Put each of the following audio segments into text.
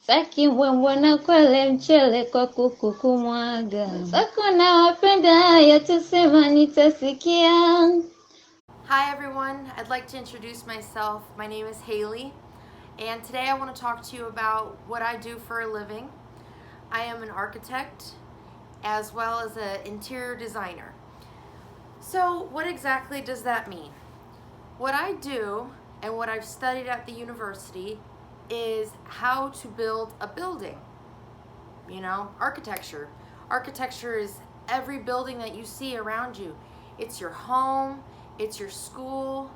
Saki mbwembwe na kwele mchele kwa kuku kumwaga. Sako na wapenda yatusema nitasikia. Hi everyone, I'd like to introduce myself. My name is Haylee, and today I want to talk to you about what I do for a living. I am an architect as well as an interior designer. So what exactly does that mean? What I do and what I've studied at the university is how to build a building. You know, architecture. Architecture is every building that you see around you. It's your home, it's your school,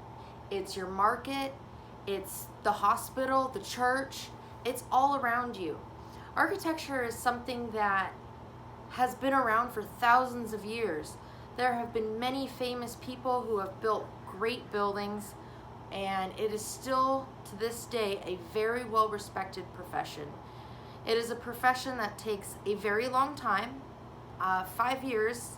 it's your market, it's the hospital, the church, it's all around you. Architecture is something that has been around for thousands of years. There have been many famous people who have built great buildings, and it is still to this day a very well respected profession. It is a profession that takes a very long time, 5 years,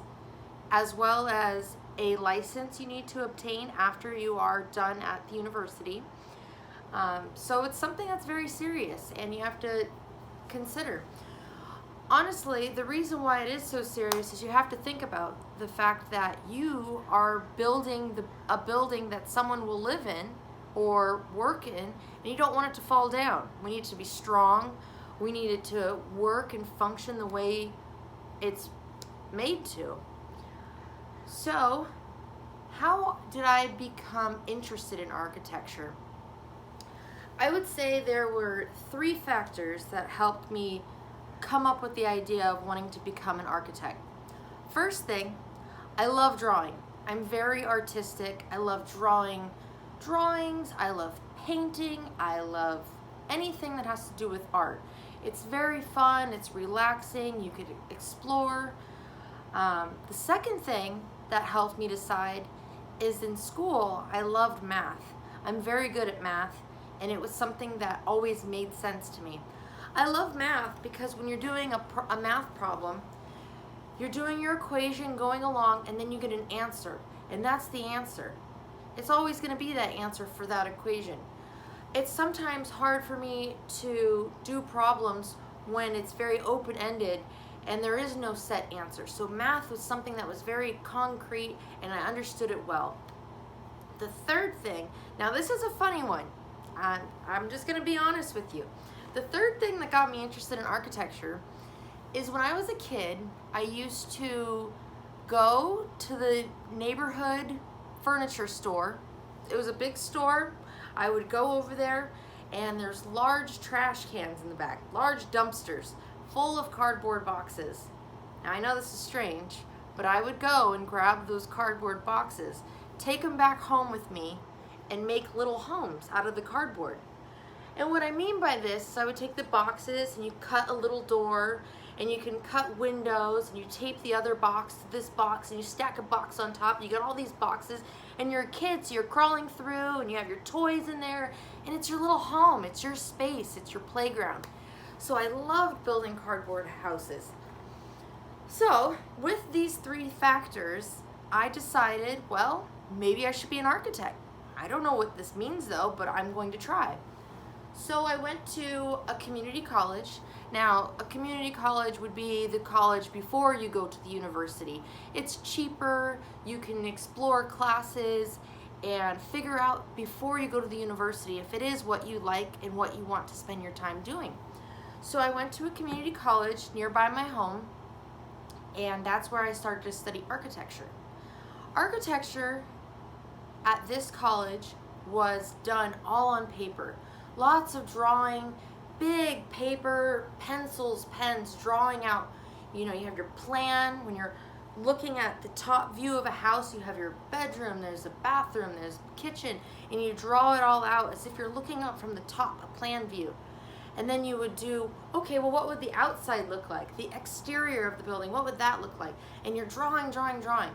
as well as a license you need to obtain after you are done at the university. So it's something that's very serious and you have to consider. Honestly, the reason why it is so serious is you have to think about the fact that you are building a building that someone will live in or work in, and you don't want it to fall down. We need it to be strong. We need it to work and function the way it's made to. So, how did I become interested in architecture? I would say there were 3 factors that helped me come up with the idea of wanting to become an architect. First thing, I love drawing. I'm very artistic. I love drawing drawings. I love painting. I love anything that has to do with art. It's very fun. It's relaxing. You could explore. The second thing that helped me decide is in school, I loved math. I'm very good at math, and it was something that always made sense to me. I love math because when you're doing a math problem, you're doing your equation going along, and then you get an answer, and that's the answer. It's always going to be that answer for that equation. It's sometimes hard for me to do problems when it's very open-ended and there is no set answer. So math was something that was very concrete and I understood it well. The third thing, now this is a funny one. I'm just going to be honest with you. The third thing that got me interested in architecture is when I was a kid, I used to go to the neighborhood furniture store. It was a big store. I would go over there and there's large trash cans in the back, large dumpsters full of cardboard boxes. Now I know this is strange, but I would go and grab those cardboard boxes, take them back home with me, and make little homes out of the cardboard. And what I mean by this is I would take the boxes and you cut a little door and you can cut windows and you tape the other box to this box and you stack a box on top and you got all these boxes and you're a kid, so you're crawling through and you have your toys in there and it's your little home, it's your space, it's your playground. So I loved building cardboard houses. So with these 3 factors, I decided, well, maybe I should be an architect. I don't know what this means though, but I'm going to try. So I went to a community college. Now, a community college would be the college before you go to the university. It's cheaper, you can explore classes and figure out before you go to the university if it is what you like and what you want to spend your time doing. So I went to a community college nearby my home, and that's where I started to study architecture. Architecture at this college was done all on paper. Lots of drawing, big paper, pencils, pens, drawing out. You know, you have your plan. When you're looking at the top view of a house, you have your bedroom, there's a bathroom, there's a kitchen, and you draw it all out as if you're looking up from the top, a plan view. And then you would do, okay, well, what would the outside look like? The exterior of the building, what would that look like? And you're drawing, drawing, drawing.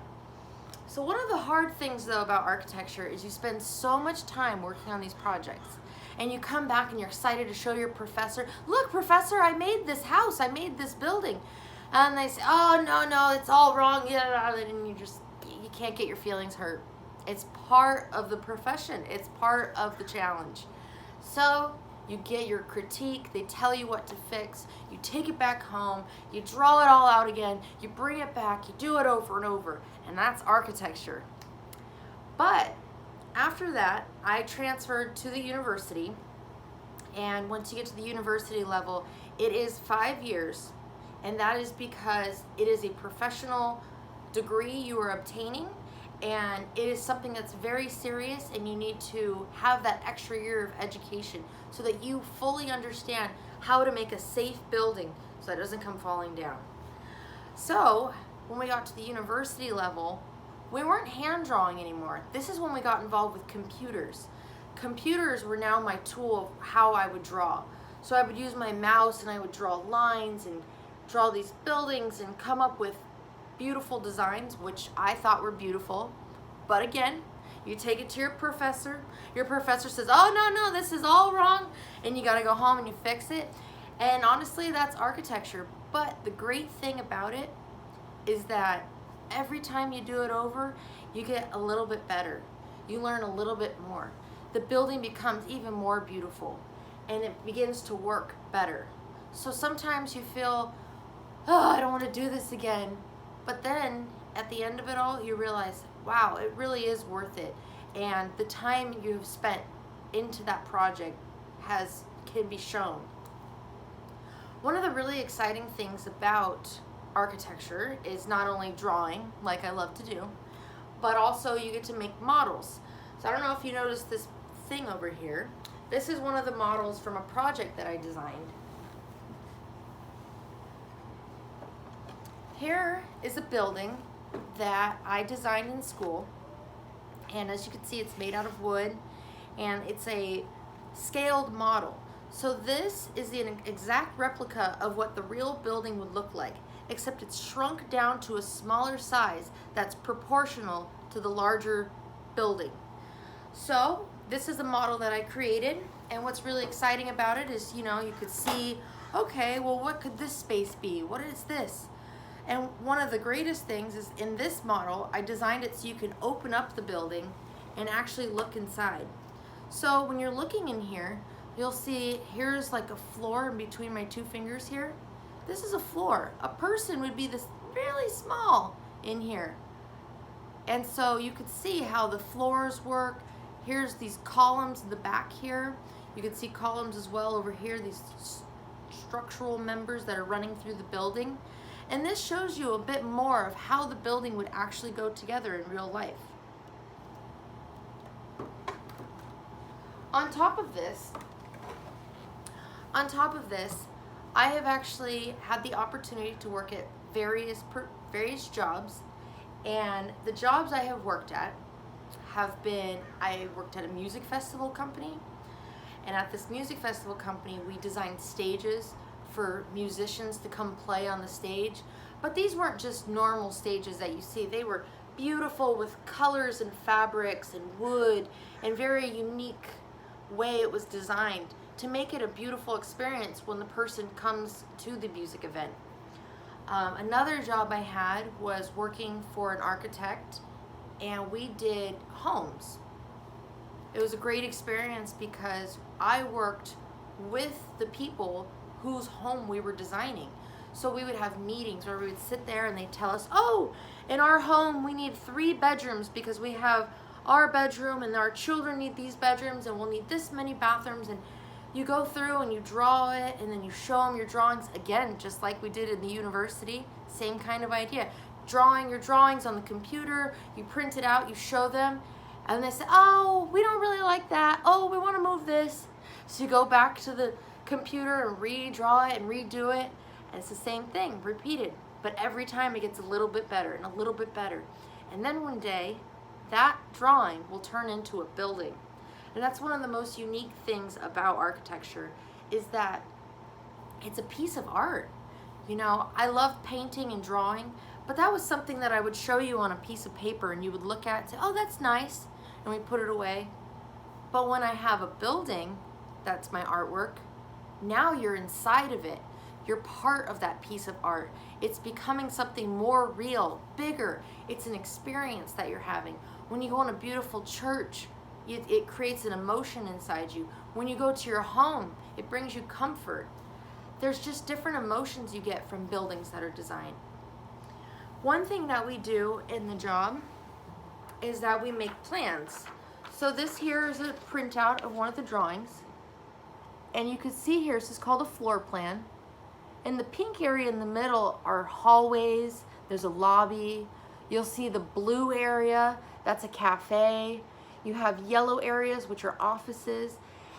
So one of the hard things, though, about architecture is you spend so much time working on these projects. And you come back and you're excited to show your professor, look, professor, I made this house, I made this building. And they say, oh, no, it's all wrong. And you can't get your feelings hurt. It's part of the profession. It's part of the challenge. So you get your critique, they tell you what to fix, you take it back home, you draw it all out again, you bring it back, you do it over and over, and that's architecture. But after that, I transferred to the university, and once you get to the university level, it is 5 years, and that is because it is a professional degree you are obtaining, and it is something that's very serious, and you need to have that extra year of education so that you fully understand how to make a safe building so that it doesn't come falling down. So when we got to the university level, we weren't hand drawing anymore. This is when we got involved with computers. Computers were now my tool of how I would draw. So I would use my mouse and I would draw lines and draw these buildings and come up with beautiful designs, which I thought were beautiful. But again, you take it to your professor says, oh no, this is all wrong, and you gotta go home and you fix it. And honestly, that's architecture. But the great thing about it is that every time you do it over, you get a little bit better. You learn a little bit more. The building becomes even more beautiful, and it begins to work better. So sometimes you feel, oh, I don't want to do this again. But then at the end of it all, you realize, wow, it really is worth it. And the time you've spent into that project can be shown. One of the really exciting things about architecture is not only drawing, like I love to do, but also you get to make models. So I don't know if you noticed this thing over here. This is one of the models from a project that I designed. Here is a building that I designed in school, and as you can see, it's made out of wood, and it's a scaled model. So this is an exact replica of what the real building would look like, except it's shrunk down to a smaller size that's proportional to the larger building. So this is a model that I created, and what's really exciting about it is, you could see, okay, well, what could this space be? What is this? And one of the greatest things is in this model, I designed it so you can open up the building and actually look inside. So when you're looking in here, you'll see here's like a floor in between my two fingers here. This is a floor. A person would be this really small in here. And so you could see how the floors work. Here's these columns in the back here. You can see columns as well over here, these structural members that are running through the building. And this shows you a bit more of how the building would actually go together in real life. On top of this, I have actually had the opportunity to work at various jobs, and the jobs I have worked at have been, I worked at a music festival company, and at this music festival company we designed stages for musicians to come play on the stage. But these weren't just normal stages that you see. They were beautiful with colors and fabrics and wood, and very unique way it was designed to make it a beautiful experience when the person comes to the music event. Another job I had was working for an architect, and we did homes. It was a great experience because I worked with the people whose home we were designing. So we would have meetings where we would sit there and they'd tell us, oh, in our home we need 3 bedrooms because we have our bedroom and our children need these bedrooms and we'll need this many bathrooms. And you go through and you draw it, and then you show them your drawings again, just like we did in the university. Same kind of idea. Drawing your drawings on the computer, you print it out, you show them, and they say, oh, we don't really like that. Oh, we want to move this. So you go back to the computer and redraw it and redo it, and it's the same thing, repeated. But every time it gets a little bit better and a little bit better. And then one day, that drawing will turn into a building. And that's one of the most unique things about architecture, is that it's a piece of art. I love painting and drawing, but that was something that I would show you on a piece of paper and you would look at and say, oh, that's nice, and we put it away. But when I have a building that's my artwork, now you're inside of it. You're part of that piece of art. It's becoming something more real, bigger. It's an experience that you're having. When you go in a beautiful church, It creates an emotion inside you. When you go to your home, it brings you comfort. There's just different emotions you get from buildings that are designed. One thing that we do in the job is that we make plans. So this here is a printout of one of the drawings. And you can see here, this is called a floor plan. And the pink area in the middle are hallways, there's a lobby. You'll see the blue area, that's a cafe. You have yellow areas, which are offices.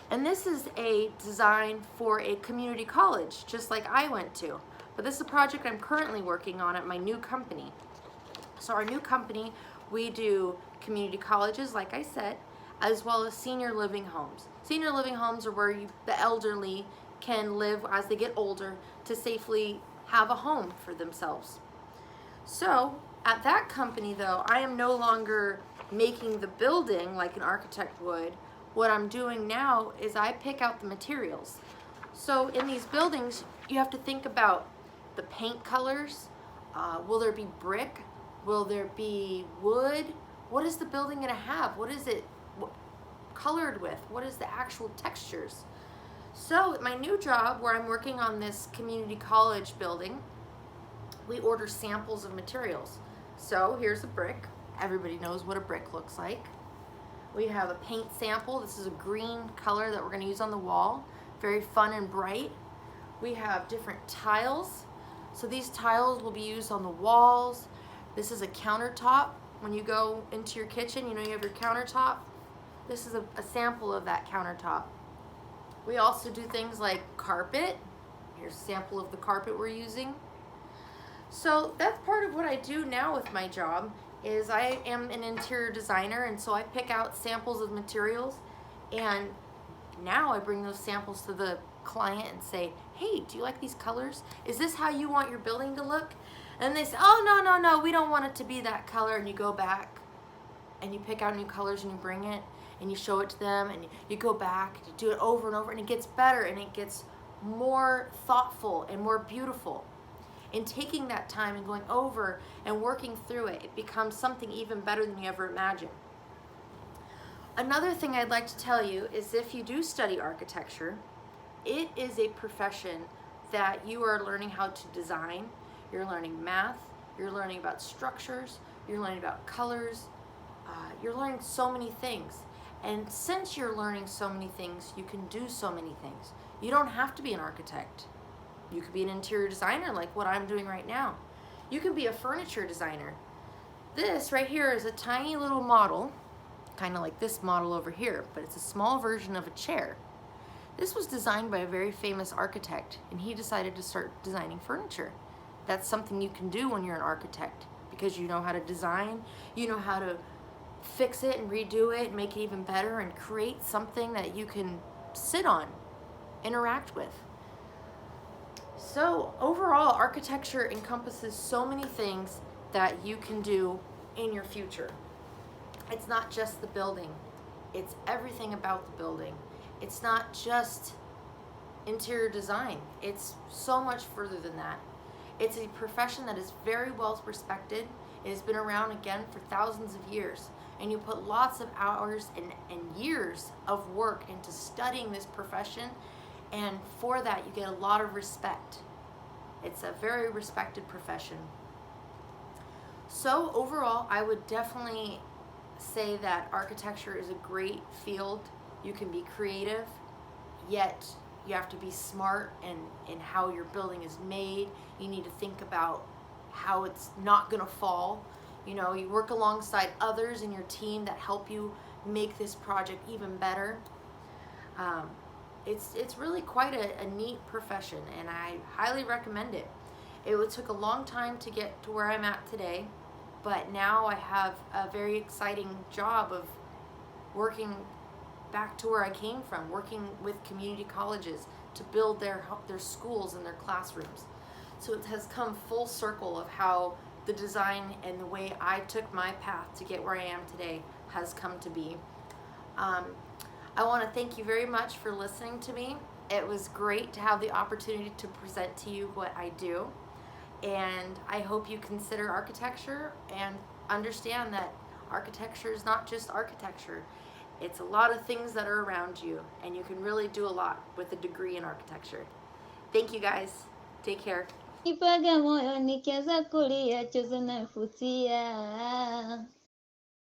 And this is a design for a community college, just like I went to. But this is a project I'm currently working on at my new company. So our new company, we do community colleges, like I said, as well as senior living homes. Senior living homes are where the elderly can live as they get older to safely have a home for themselves. So at that company though, I am no longer making the building like an architect would. What I'm doing now is I pick out the materials. So in these buildings, you have to think about the paint colors. Will there be brick? Will there be wood? What is the building gonna have? What is it colored with? What is the actual textures? So at my new job where I'm working on this community college building, we order samples of materials. So here's a brick. Everybody knows what a brick looks like. We have a paint sample. This is a green color that we're going to use on the wall. Very fun and bright. We have different tiles. So these tiles will be used on the walls. This is a countertop. When you go into your kitchen, you know you have your countertop. This is a sample of that countertop. We also do things like carpet. Here's a sample of the carpet we're using. So that's part of what I do now with my job is I am an interior designer, and so I pick out samples of materials, and now I bring those samples to the client and say, hey, do you like these colors? Is this how you want your building to look? And they say, oh, no, we don't want it to be that color. And you go back and you pick out new colors and you bring it and you show it to them, and you go back, you do it over and over, and it gets better and it gets more thoughtful and more beautiful. And taking that time and going over and working through it, it becomes something even better than you ever imagined. Another thing I'd like to tell you is if you do study architecture, it is a profession that you are learning how to design. You're learning math, you're learning about structures, you're learning about colors, you're learning so many things. And since you're learning so many things, you can do so many things. You don't have to be an architect. You could be an interior designer like what I'm doing right now. You can be a furniture designer. This right here is a tiny little model, kind of like this model over here, but it's a small version of a chair. This was designed by a very famous architect, and he decided to start designing furniture. That's something you can do when you're an architect, because you know how to design, you know how to fix it and redo it and make it even better and create something that you can sit on, interact with. So overall, architecture encompasses so many things that you can do in your future. It's not just the building, it's everything about the building. It's not just interior design, it's so much further than that. It's a profession that is very well respected. It has been around again for thousands of years, and you put lots of hours and years of work into studying this profession, and for that you get a lot of respect. It's a very respected profession. So overall, I would definitely say that architecture is a great field. You can be creative, yet you have to be smart in how your building is made. You need to think about how it's not gonna fall. You know, you work alongside others in your team that help you make this project even better. It's really quite a neat profession, and I highly recommend it. It took a long time to get to where I'm at today, but now I have a very exciting job of working back to where I came from, working with community colleges to build their schools and their classrooms. So it has come full circle of how the design and the way I took my path to get where I am today has come to be. I want to thank you very much for listening to me. It was great to have the opportunity to present to you what I do, and I hope you consider architecture and understand that architecture is not just architecture. It's a lot of things that are around you, and you can really do a lot with a degree in architecture. Thank you guys. Take care. Nipaga moyo nikianza kulia chozi nafutia.